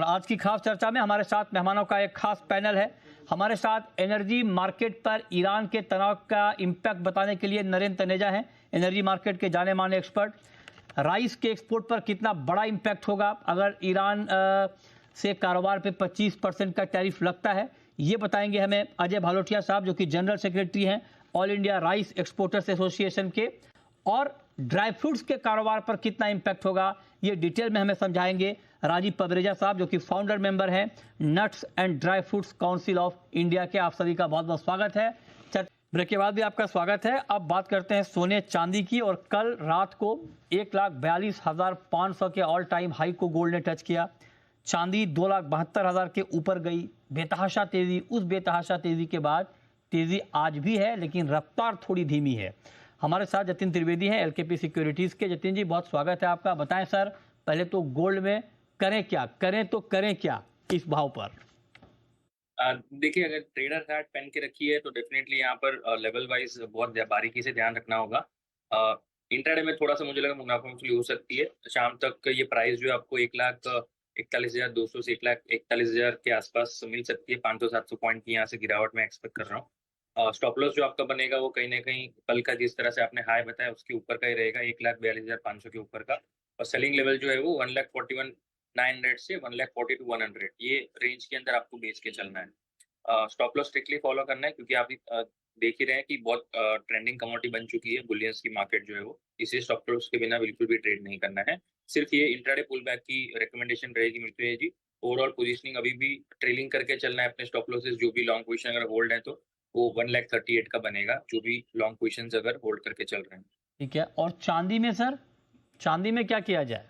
और आज की खास चर्चा में हमारे साथ मेहमानों का एक खास पैनल है। हमारे साथ एनर्जी मार्केट पर ईरान के तनाव का इम्पैक्ट बताने के लिए नरेंद्र तनेजा हैं, एनर्जी मार्केट के जाने माने एक्सपर्ट। राइस के एक्सपोर्ट पर कितना बड़ा इम्पैक्ट होगा अगर ईरान से कारोबार पे 25% का टैरिफ लगता है, ये बताएंगे हमें अजय भालोटिया साहब, जो कि जनरल सेक्रेटरी हैं all India rice exporters association के। और ड्राई फ्रूट्स के कारोबार पर कितना इम्पैक्ट होगा ये डिटेल में हमें समझाएंगे राजीव पवरेजा साहब, जो कि फाउंडर मेंबर हैं nuts and dry fruits council of India के। आप सभी का बहुत बहुत स्वागत है। ब्रेक के बाद भी आपका स्वागत है। अब बात करते हैं सोने चांदी की। और कल रात को 1,42,500 के ऑल टाइम हाई को गोल्ड ने टच किया। चांदी 2,72,000 के ऊपर गई। बेतहाशा तेजी, उस बेतहाशा तेजी के बाद तेजी आज भी है, लेकिन रफ्तार थोड़ी धीमी है। हमारे साथ जतिन त्रिवेदी हैं एलकेपी सिक्योरिटीज के। जतिन जी, बहुत स्वागत है आपका। बताएं सर, पहले तो गोल्ड में करें क्या, करें क्या इस भाव पर? देखिए, अगर ट्रेडर हैट पहन के रखी है तो डेफिनेटली यहाँ पर लेवल वाइज बहुत बारीकी से ध्यान रखना होगा। इंट्राडे में थोड़ा सा मुझे लगा मुनाफा वसूली हो सकती है। शाम तक ये प्राइस जो है आपको 1,41,200 से 1,41,000 के आसपास मिल सकती है। 500-700 पॉइंट की यहाँ से गिरावट मैं एक्सपेक्ट कर रहा हूँ। स्टॉप लॉस जो आपका बनेगा वो कहीं ना कहीं कल का जिस तरह से आपने हाई बताया उसके ऊपर का ही रहेगा, 1,42,500 के ऊपर का। और सेलिंग लेवल जो है वो 1,41,900 से 1,40,100 ये रेंज के अंदर आपको बेच के चलना है। स्टॉप लॉस स्ट्रिक्टली फॉलो करना है, क्योंकि आप देख ही रहे हैं कि बहुत ट्रेंडिंग कमोडिटी बन चुकी है बुलियंस की मार्केट जो है वो। इसे स्टॉप लॉस के बिना बिल्कुल भी ट्रेड नहीं करना है। सिर्फ ये इंट्राडे पुल बैक की रिकमेंडेशन रहेगी मिलती जी। ओवरऑल पोजीशनिंग अभी भी ट्रेलिंग करके चलना है। अपने स्टॉप लॉसेस जो भी लॉन्ग पोजीशन अगर होल्ड है तो वो 1,38,000 का बनेगा, जो भी लॉन्ग पोजीशन अगर होल्ड करके चल रहे हैं। ठीक है। और चांदी में सर, चांदी में क्या किया जाए?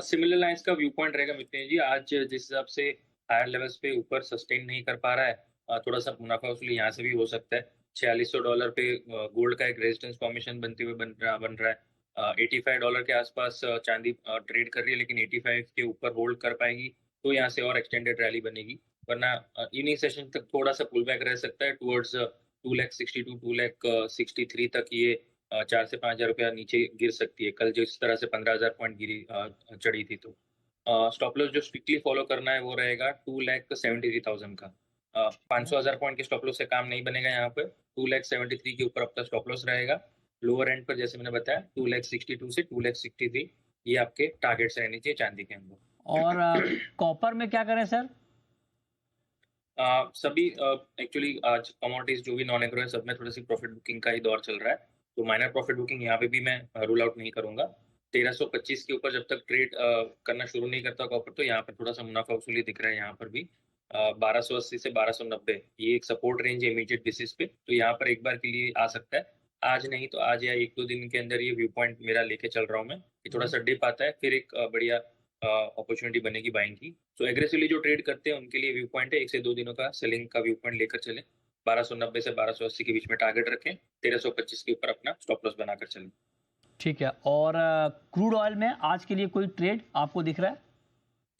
सिमिलर लाइंस का व्यू पॉइंट रहेगा मित्र जी। आज जिस हिसाब से हायर लेवल्स पे ऊपर सस्टेन नहीं कर पा रहा है, थोड़ा सा मुनाफा वसूली यहाँ से भी हो सकता है। $4,600 पे गोल्ड का एक रेजिस्टेंस फॉर्मेशन बनते हुए बन रहा है। $85 के आसपास चांदी ट्रेड कर रही है, लेकिन 85 के ऊपर होल्ड कर पाएगी तो यहाँ से और एक्सटेंडेड रैली बनेगी। वरना इनिंग सेशन तक थोड़ा सा पुल बैक रह सकता है टूवर्ड्स 2,62,000 2,63,000 तक। ये 4 से 5 हज़ार रुपया नीचे गिर सकती है। कल जिस तरह से 15,000 पॉइंट चढ़ी थी तो स्टॉप लॉस जो स्ट्रिक्टली फॉलो करना है वो रहेगा 2,73,000 का। 500,000 पॉइंट के स्टॉप लॉस से काम नहीं बनेगा। यहाँ पे 2,73,000 के ऊपर अपना स्टॉप लॉस रहेगा। लोअर एंड पर जैसे मैंने बताया 2,62,000 से 2,63,000 ये आपके टारगेट्स रहने चाहिए चांदी के अंदर। और कॉपर में क्या करें सर? सभी एक्चुअली आज कमोडिटीज जो भी नॉन एग्रो है सब में थोड़ी सी प्रॉफिट बुकिंग का ही दौर चल रहा है, तो माइनर प्रॉफिट बुकिंग यहाँ पे भी मैं रूल आउट नहीं करूंगा। 1325 के ऊपर जब तक ट्रेड करना शुरू नहीं करता कॉपर, तो यहाँ पर थोड़ा सा मुनाफा वसूली दिख रहा है। यहाँ पर भी 1280 से 1290 ये एक सपोर्ट रेंज है इमीडिएट बेसिस पे, तो यहाँ पर एक बार के लिए आ सकता है। आज नहीं तो आज या 1-2 दिन के अंदर ये व्यू पॉइंट मेरा लेके चल रहा हूँ मैं कि थोड़ा सा डिप आता है, फिर एक बढ़िया अपॉर्चुनिटी बनेगी बाइंग की। तो एग्रेसिवली जो ट्रेड करते हैं उनके लिए व्यू पॉइंट है 1 से 2 दिनों का सेलिंग का व्यू पॉइंट लेकर चलें। 1290 से 1280 के बीच में टारगेट रखें। 1325 के ऊपर अपना स्टॉप लॉस बनाकर चलें। ठीक है। और क्रूड ऑयल में आज के लिए कोई ट्रेड आपको दिख रहा है?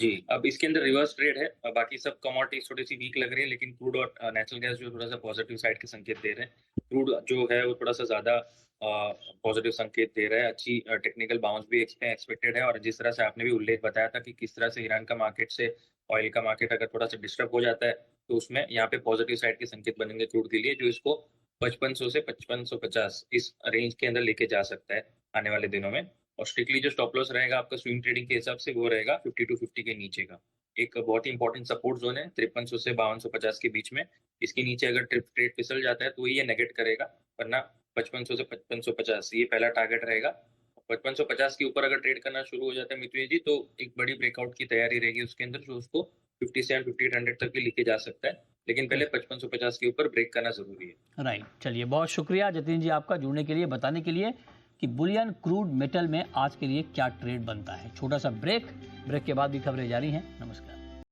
जी, अब इसके अंदर रिवर्स ट्रेड है। बाकी सब कमोडिटीज थोड़ी सी वीक लग रही है, लेकिन क्रूड और नेचुरल गैस जो थोड़ा सा पॉजिटिव साइड के संकेत दे रहे हैं। क्रूड जो है वो थोड़ा सा ज्यादा पॉजिटिव संकेत दे रहा है। अच्छी टेक्निकल बाउंस भी एक्सपेक्टेड है। और जिस तरह से आपने भी उल्लेख बताया था कि किस तरह से ईरान का मार्केट से ऑयल का मार्केट अगर थोड़ा सा डिस्टर्ब हो जाता है तो उसमें यहाँ पे पॉजिटिव साइड के संकेत बनेंगे क्रूड के लिए, जो इसको 5500 से 5550 इस रेंज के अंदर लेके जा सकता है आने वाले दिनों में। और स्ट्रिक्टली जो स्टॉप लॉस रहेगा आपका स्विंग ट्रेडिंग के हिसाब से वो रहेगा 5250 के नीचे का। एक बहुत ही इंपॉर्टेंट सपोर्ट जोन है 5300 से 5250 के बीच में। इसके नीचे अगर ट्रेड फिसल जाता है तो ये नेगेट करेगा, वरना 5500 से 5550 ये पहला टारगेट रहेगा। 5550 के ऊपर अगर ट्रेड करना शुरू हो जाता है मितुल जी, तो एक बड़ी ब्रेकआउट की तैयारी रहेगी उसके अंदर, जो उसको 57 5800 तक भी लेके जा सकता है। लेकिन पहले 5550 के ऊपर ब्रेक करना जरूरी है। राइट। चलिए, बहुत शुक्रिया जतिन जी आपका जुड़ने के लिए, बताने के लिए कि बुलियन क्रूड मेटल में आज के लिए क्या ट्रेड बनता है। छोटा सा ब्रेक के बाद भी खबरें जारी हैं। नमस्कार।